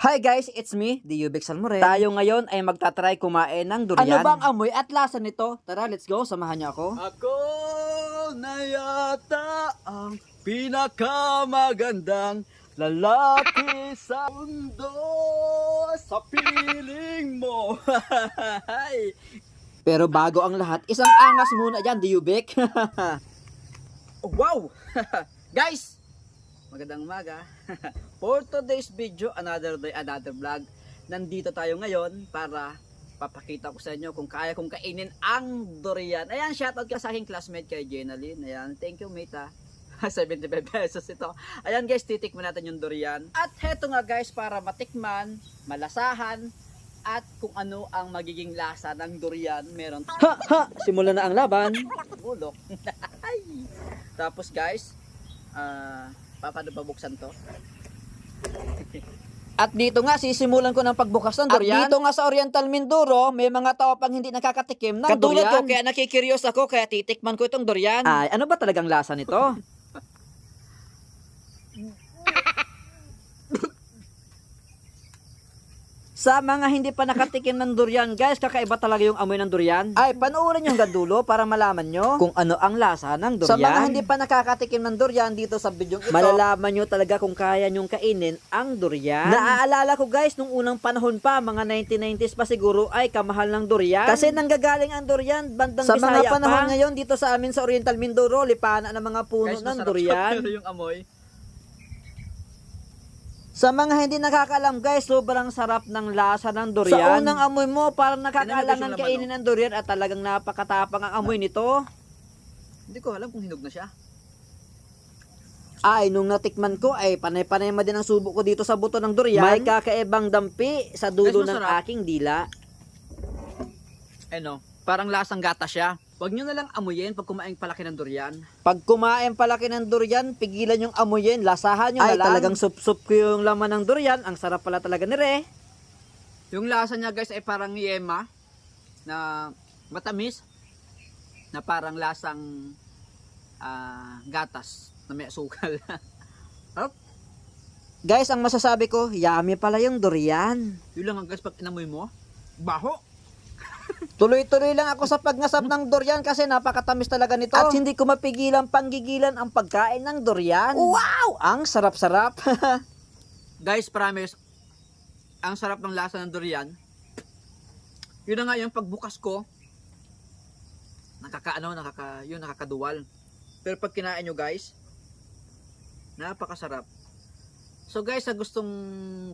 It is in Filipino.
Hi guys, it's me, Diubix Salmoren. Tayo ngayon ay magtatry kumain ng durian. Ano bang amoy at lasa nito? Tara, let's go, samahan niyo ako. Ako na yata ang pinakamagandang lalaki sa mundo sa piling mo. Pero bago ang lahat, isang angas muna dyan, Diubik. Wow! Guys, magandang umaga. For today's video, another day, another vlog. Nandito tayo ngayon para papakita ko sa inyo kung kaya kong kainin ang durian. Ayan, shoutout ka sa aking classmate kay Jenalyn. Ayan, thank you mate ha. 75 pesos ito. Ayan guys, titikman natin yung durian. At heto nga guys, para matikman, malasahan, at kung ano ang magiging lasa ng durian, meron Ha! Simulan na ang laban. bulok. Tapos guys, paano babuksan to? At dito nga, sisimulan ko ng pagbukas ng durian. At dito nga sa Oriental Mindoro, may mga tao pang hindi nakakatikim ng Katulad durian. ko, Kaya nakikirios ako, kaya titikman ko itong durian. Ay, ano ba talagang lasa nito? Sa mga hindi pa nakatikim ng durian, guys, kakaiba talaga yung amoy ng durian. Ay, panoorin yung gandulo para malaman nyo kung ano ang lasa ng durian. Sa mga hindi pa nakakatikim ng durian dito sa video ito, malalaman nyo talaga kung kaya nyong kainin ang durian. Naaalala ko guys, nung unang panahon pa, mga 1990s pa siguro, ay kamahal ng durian. Kasi nanggagaling ang durian, bandang Sa Bisaya mga panahon ngayon, dito sa amin sa Oriental Mindoro, lipanan ng mga puno guys, ng masarap durian. siya, pero yung amoy. Sa mga hindi nakakaalam guys, sobrang sarap ng lasa ng durian. Sa unang amoy mo, parang nakakaalangan kainin ng durian at talagang napakatapang ang amoy nito. Hindi ko alam kung hinog na siya. Ay, nung natikman ko, ay panay-panay ma din ang subo ko dito sa buto ng durian. May kakaibang dampi sa dulo Guys, ng masarap. aking dila. Ano, parang lasang gata siya. Huwag nyo na lang amuyin pag kumain palaki ng durian. Pag kumain palaki ng durian, pigilan yung amoyin, lasahan nyo na Ay, lang. Talagang talagang sup-sup ko yung laman ng durian. Ang sarap pala talaga ni Re. Yung lasa niya guys ay parang yema na matamis na parang lasang gatas na may asukal. Guys, ang masasabi ko, yummy pala yung durian. Yun lang guys, pag inamoy mo, baho. Tuloy-tuloy lang ako sa pagngasap ng durian kasi napakatamis talaga nito. At hindi ko mapigilan panggigilan ang pagkain ng durian. Wow! Ang sarap-sarap. Guys, promise, ang sarap ng lasa ng durian. Yun na nga yung pagbukas ko, nakakaduwal. Pero pag kinain nyo guys, napakasarap. So guys, sa gustong